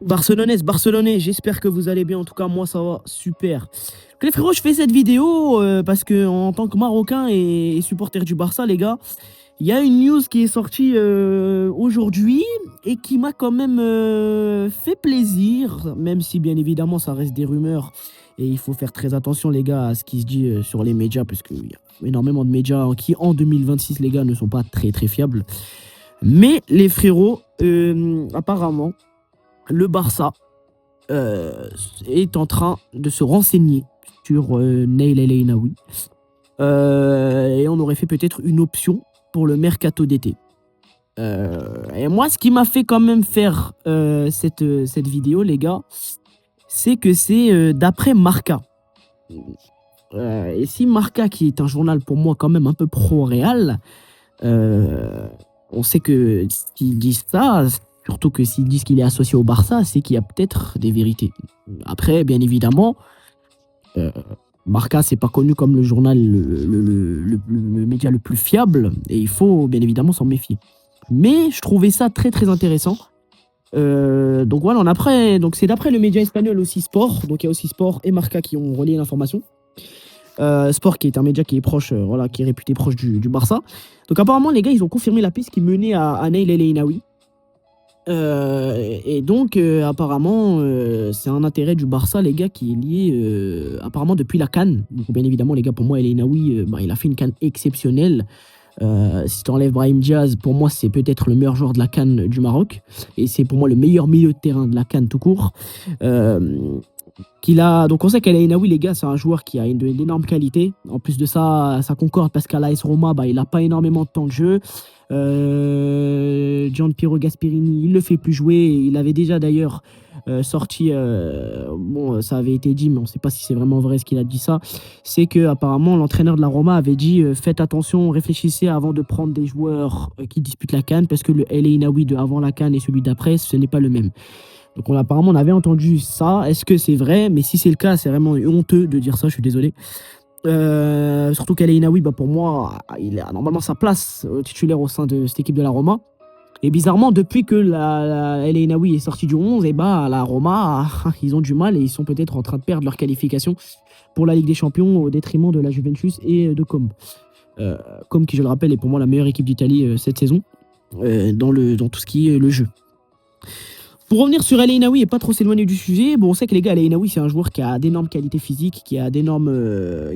Barcelonais, j'espère que vous allez bien. En tout cas, moi, ça va super. Donc, les frérots, je fais cette vidéo parce que, en tant que Marocain et supporter du Barça, les gars, il y a une news qui est sortie aujourd'hui et qui m'a quand même fait plaisir, même si, bien évidemment, ça reste des rumeurs. Et il faut faire très attention, les gars, à ce qui se dit sur les médias, parce qu'il y a énormément de médias qui, en 2026, les gars, ne sont pas très, très fiables. Mais les frérots, apparemment, le Barça euh, est en train de se renseigner sur Nail El Ainaoui. Et on aurait fait peut-être une option pour le mercato d'été. Et moi, ce qui m'a fait quand même faire cette vidéo, les gars, c'est que c'est d'après Marca. Et si Marca, qui est un journal pour moi quand même un peu pro-Real, euh, on sait que s'ils disent ça, surtout que s'ils disent qu'il est associé au Barça, c'est qu'il y a peut-être des vérités. Après, bien évidemment, euh, Marca, c'est pas connu comme le journal, le média le plus fiable, et il faut bien évidemment s'en méfier. Mais je trouvais ça très très intéressant. Donc voilà, donc c'est d'après le média espagnol aussi Sport, donc il y a aussi Sport et Marca qui ont relié l'information. Sport qui est un média qui est proche, voilà, qui est réputé proche du Barça. Donc apparemment les gars ils ont confirmé la piste qui menait à Nail El Ainaoui. Et donc apparemment c'est un intérêt du Barça les gars qui est lié apparemment depuis la CAN. Donc bien évidemment les gars pour moi El Ainaoui il a fait une CAN exceptionnelle. Si tu enlèves Brahim Diaz, pour moi, c'est peut-être le meilleur joueur de la CAN du Maroc. Et c'est pour moi le meilleur milieu de terrain de la CAN tout court. Euh, donc on sait qu'El Ainaoui, les gars, c'est un joueur qui a d'énormes qualités. En plus de ça, ça concorde parce qu'à l'AS Roma, il n'a pas énormément de temps de jeu. Gianpiero Gasperini, il le fait plus jouer. Il avait déjà d'ailleurs sorti, bon, ça avait été dit, mais on ne sait pas si c'est vraiment vrai ce qu'il a dit ça. C'est que apparemment l'entraîneur de la Roma avait dit faites attention, réfléchissez avant de prendre des joueurs qui disputent la CAN parce que le El Ainaoui de avant la CAN et celui d'après, ce n'est pas le même. Donc apparemment on avait entendu ça. Est-ce que c'est vrai? Mais si c'est le cas, c'est vraiment honteux de dire ça. Je suis désolé. Surtout qu'El Ainaoui, pour moi, il a normalement sa place titulaire au sein de cette équipe de la Roma. Et bizarrement, depuis que El Ainaoui est sorti du 11, et la Roma, ils ont du mal et ils sont peut-être en train de perdre leur qualification pour la Ligue des Champions au détriment de la Juventus et de Com. Com qui, je le rappelle, est pour moi la meilleure équipe d'Italie cette saison dans tout ce qui est le jeu. Pour revenir sur El Ainaoui et pas trop s'éloigner du sujet, bon, on sait que les gars, El Ainaoui, c'est un joueur qui a d'énormes qualités physiques, qui a d'énormes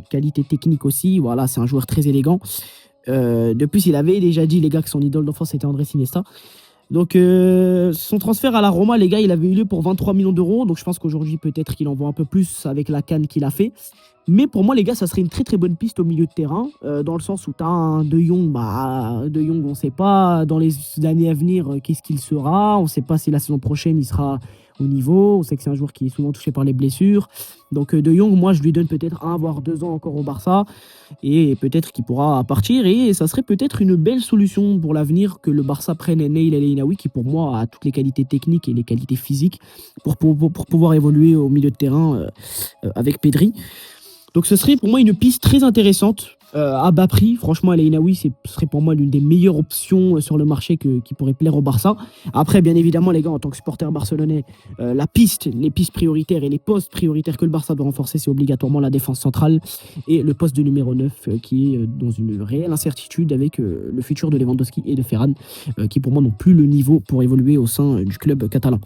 qualités techniques aussi. Voilà, c'est un joueur très élégant. De plus, il avait déjà dit, les gars, que son idole d'enfance c'était André Iniesta. Donc, son transfert à la Roma, les gars, il avait eu lieu pour 23 millions d'euros. Donc, je pense qu'aujourd'hui, peut-être qu'il en vaut un peu plus avec la CAN qu'il a fait. Mais pour moi, les gars, ça serait une très très bonne piste au milieu de terrain, dans le sens où tu as un De Jong, De Jong, on ne sait pas dans les années à venir qu'est-ce qu'il sera, on ne sait pas si la saison prochaine il sera au niveau, on sait que c'est un joueur qui est souvent touché par les blessures. Donc De Jong, moi je lui donne peut-être 1 voire 2 ans encore au Barça, et peut-être qu'il pourra partir, et ça serait peut-être une belle solution pour l'avenir que le Barça prenne Nail El Ainaoui, qui pour moi a toutes les qualités techniques et les qualités physiques pour pouvoir évoluer au milieu de terrain avec Pedri. Donc ce serait pour moi une piste très intéressante à bas prix. Franchement, El Ainaoui, ce serait pour moi l'une des meilleures options sur le marché qui pourrait plaire au Barça. Après, bien évidemment, les gars, en tant que supporter barcelonais, les pistes prioritaires et les postes prioritaires que le Barça doit renforcer, c'est obligatoirement la défense centrale et le poste de numéro 9 qui est dans une réelle incertitude avec le futur de Lewandowski et de Ferran, qui pour moi n'ont plus le niveau pour évoluer au sein du club catalan.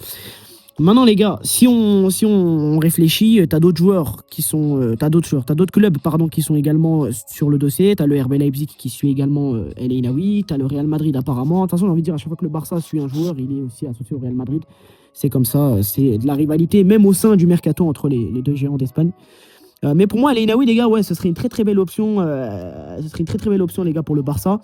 Maintenant, les gars, si on réfléchit, t'as d'autres joueurs qui sont. T'as d'autres clubs pardon, qui sont également sur le dossier. T'as le RB Leipzig qui suit également El Ainaoui. T'as le Real Madrid apparemment. De toute façon, j'ai envie de dire, à chaque fois que le Barça suit un joueur, il est aussi associé au Real Madrid. C'est comme ça, c'est de la rivalité, même au sein du mercato entre les deux géants d'Espagne. Mais pour moi, El Ainaoui, les gars, ouais, ce serait une très très belle option. Ce serait une très très belle option, les gars, pour le Barça.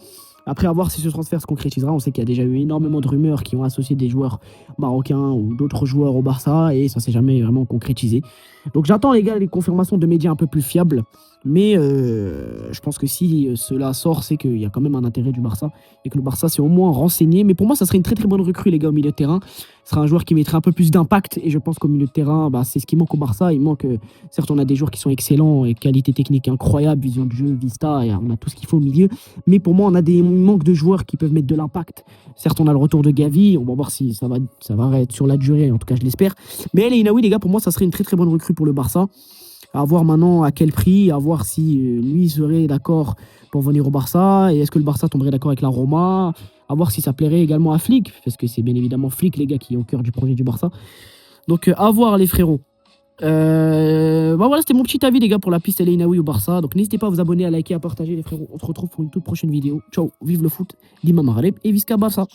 Après, à voir si ce transfert se concrétisera. On sait qu'il y a déjà eu énormément de rumeurs qui ont associé des joueurs marocains ou d'autres joueurs au Barça et ça s'est jamais vraiment concrétisé. Donc j'attends, les gars, les confirmations de médias un peu plus fiables. Mais je pense que si cela sort, c'est qu'il y a quand même un intérêt du Barça et que le Barça s'est au moins renseigné. Mais pour moi, ça serait une très très bonne recrue, les gars, au milieu de terrain. Ce sera un joueur qui mettrait un peu plus d'impact et je pense qu'au milieu de terrain, bah, c'est ce qui manque au Barça. Il manque, certes, on a des joueurs qui sont excellents et qualité technique incroyable, vision de jeu, vista, et on a tout ce qu'il faut au milieu. Mais pour moi, on a des manques de joueurs qui peuvent mettre de l'impact. Certes, on a le retour de Gavi, on va voir si ça va être sur la durée, en tout cas, je l'espère. Mais El Ainaoui, les gars, pour moi, ça serait une très très bonne recrue pour le Barça. À voir maintenant à quel prix, à voir si lui serait d'accord pour venir au Barça, et est-ce que le Barça tomberait d'accord avec la Roma, à voir si ça plairait également à Flick, parce que c'est bien évidemment Flick, les gars, qui est au cœur du projet du Barça. Donc à voir, les frérots. Bah voilà, c'était mon petit avis, les gars, pour la piste El Ainaoui au Barça. Donc n'hésitez pas à vous abonner, à liker, à partager, les frérots. On se retrouve pour une toute prochaine vidéo. Ciao, vive le foot, Dima Maghreb et Visca Barça.